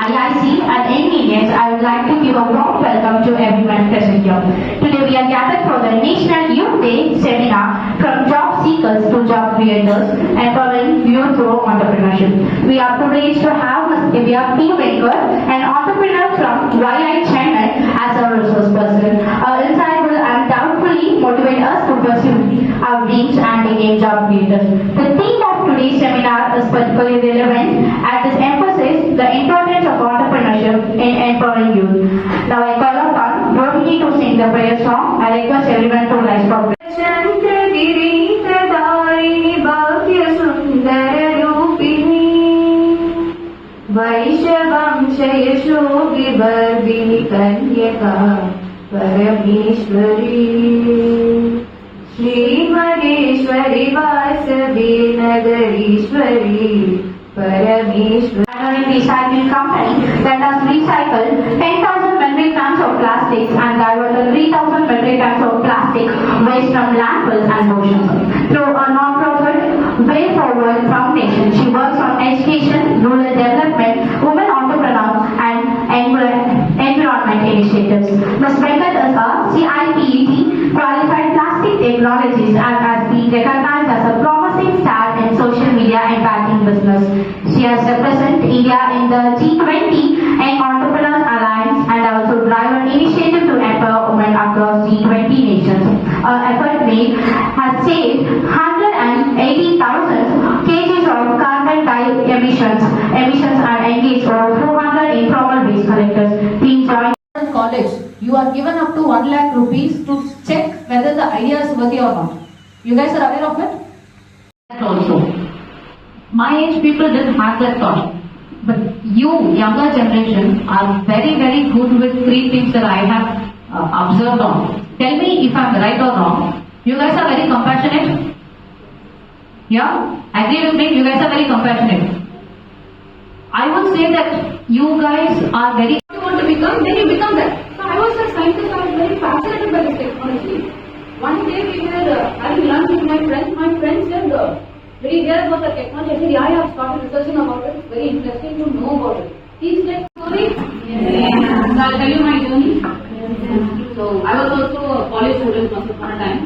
IIC and Young Indians, I would like to give a warm welcome to everyone present here. Today we are gathered for the National Youth Day seminar from job seekers to job creators, empowering youth through entrepreneurship. We are privileged to have team maker and entrepreneur from YI Chennai as our resource person. Our insight will undoubtedly motivate us to pursue our dreams and become job creators. The theme of today's seminar is particularly relevant as it emphasizes the importance of entrepreneurship in empowering youth. Now I call upon Rohini to sing the prayer song. I request everyone to rise for prayer. वैशवंशयशोभिवर्धिनि कन्यका Parmeshwari श्रीमहेश्वरी Vasavi नगरीश्वरी Parmeshwari. Recycling company that has recycled 10,000 metric tons of plastics and diverted 3,000 metric tons of plastic waste from landfills and oceans. Through a non-profit Way Forward Foundation, she works on education, rural development, women entrepreneurs and environment initiatives. Ms. Venkat is a CIPET qualified plastic technologist and has been recognized as a promising star in social media and packing business. She has represented India in the G20 and Entrepreneurs Alliance and also drive an initiative to empower women across G20 nations. Her effort made has saved 180,000 kgs of carbon dioxide emissions and engaged over 400 informal waste collectors. Please join. College, you are given up to 1 lakh rupees to check whether the idea is worthy or not. You guys are aware of it? Also, my age people didn't have that thought. But you, younger generation, are very, very good with 3 things that I have observed on. Tell me if I'm right or wrong. You guys are very compassionate. Yeah? Agree with me? You guys are very compassionate. I would say that you guys are very... If you want to become, then you become that. So I was a scientist, I was very fascinated by this technology. One day we were having lunch with my friend said, "Did you hear about the technology?" I said, "Yeah, I have started researching about it. It's very interesting to know about it." He's like, "Sorry?" Yes. So I'll tell you my journey. Yes. So I was also a college student once upon a time.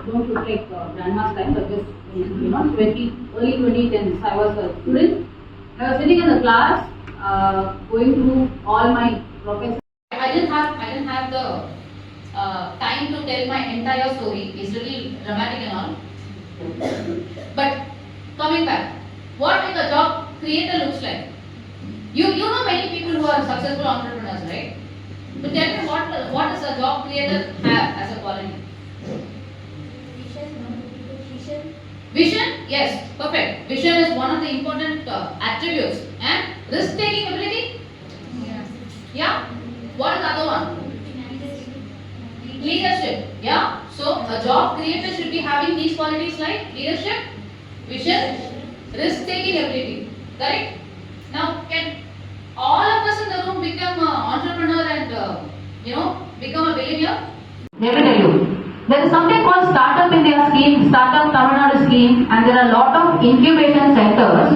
Don't look like grandma's time, but just early 2010s. I was a student. I was sitting in the class, going through all my professors. I didn't have the time to tell my entire story. It's really dramatic and all. But coming back, what a job creator looks like. You know many people who are successful entrepreneurs, right? But tell me what does a job creator have as a quality? Vision, yes, perfect. Vision is one of the important attributes. And risk-taking ability? Yeah. What is the other one? Leadership. Yeah. So a job creator should be having these qualities like leadership, vision, risk-taking ability. Correct? Now, can all of us in the room become an entrepreneur and become a billionaire? Let me tell you. There is something called Startup India scheme, Startup Tamil Nadu scheme, and there are a lot of incubation centers.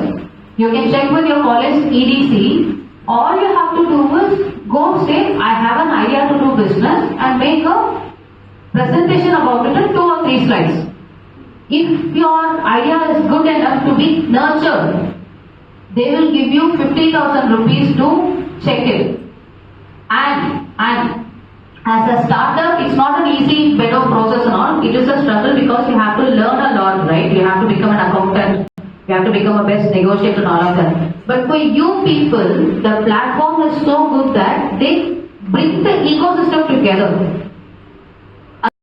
You can check with your college EDC. All you have to do is go say, I have an idea to do business and make a presentation about it in 2 or 3 slides. If your idea is good enough to be nurtured, they will give you 50,000 rupees to check it. And as a startup, it's not an easy bit of process and all. It is a struggle because you have to learn a lot, right? You have to become an accountant. You have to become a best negotiator and all of that. But for you people, the platform is so good that they bring the ecosystem together.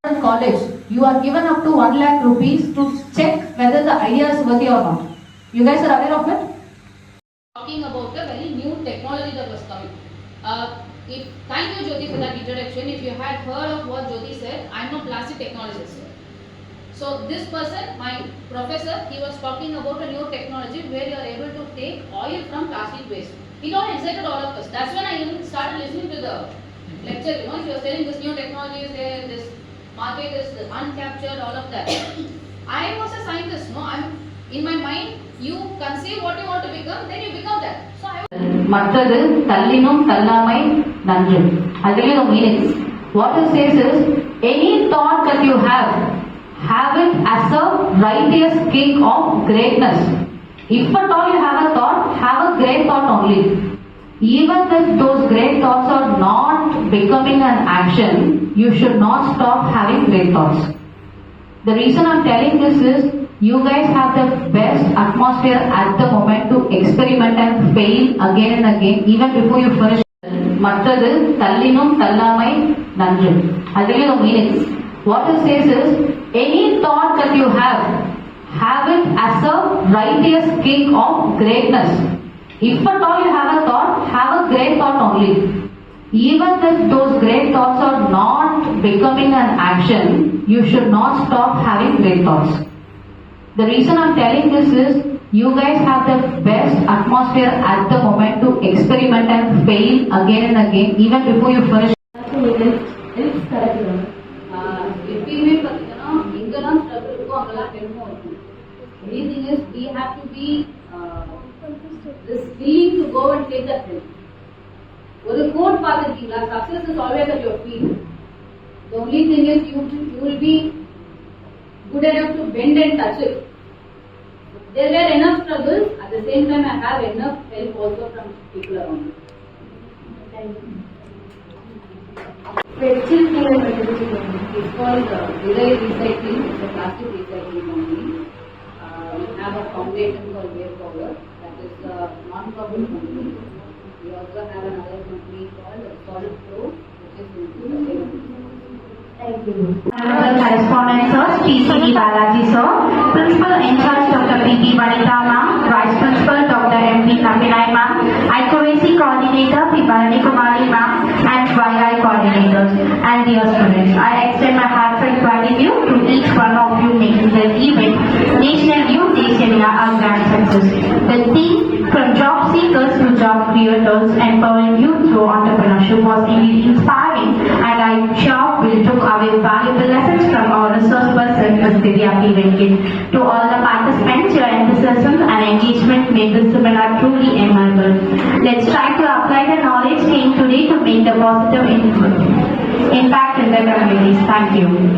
In college, you are given up to 1 lakh rupees to check whether the idea is worthy or not. You guys are aware of it? Talking about the very new technology that was coming. Thank you, Jyoti, for that introduction. If you had heard of what Jyoti said, I'm a plastic technologist. So this person, my professor, he was talking about a new technology where you are able to take oil from plastic waste. It all excited all of us. That's when I even started listening to the lecture. He was telling this new technology is there, this market is uncaptured, all of that. I was a scientist, no? In my mind, you conceive what you want to become, then you become that. So I மற்றது தள்ளினும் தள்ளாமை நன்று. I'll tell you the meaning. What it says is, any thought that you have it as a righteous kick of greatness. If at all you have a thought, have a great thought only. Even if those great thoughts are not becoming an action, you should not stop having great thoughts. The reason I'm telling this is, you guys have the best atmosphere at the moment to experiment and fail again and again, even before you finish. மற்றது தள்ளினும் தள்ளாமை நன்று. I'll tell you the meaning. What it says is, any thought that you have it as a righteous kick of greatness. If at all you have a thought, have a great thought only. Even if those great thoughts are not becoming an action, you should not stop having great thoughts. The reason I'm telling this is, you guys have the best atmosphere at the moment to experiment and fail again and again, even before you finish. எப்பயுமே பார்த்தீங்கன்னா எங்கெல்லாம் struggle இருக்கோ அங்கெல்லாம் ஹெல்ப்பும் இருக்கும். Only thing is we have to be willing to go and take that help. ஒரு code பார்த்துருக்கீங்களா? Success is always at your feet. The only thing is you will be good enough to bend and touch it. There were enough struggles. At the same time, I have enough help also from people around me. It's called Delay Recycling. It's a plastic recycling company. We have a foundation called Way Forward. That is a non-profit company. We also have another company called Solid Pro, which is into sustainability. Thank you. Correspondent Sir, TCD Balaji Sir, Principal in charge Dr. P.P. Vanitha Ma'am, Vice Principal Dr. M.P. Naminai Ma'am, IIC Coordinator P. Bharani Kumari Ma'am, and YI Coordinators, and dear students, I extend my heartfelt gratitude to each one of you making this event, National Youth Day Seminar, a grand success. The theme, from job seekers to job creators, empowering youth through entrepreneurship, was indeed inspiring, and I sure will took away valuable lessons from our resource person, Ms. Divya P. Venkat. To all the participants, your enthusiasm and engagement made this seminar truly memorable. Let's try to apply the knowledge gained today to make the positive impact in the communities. Thank you.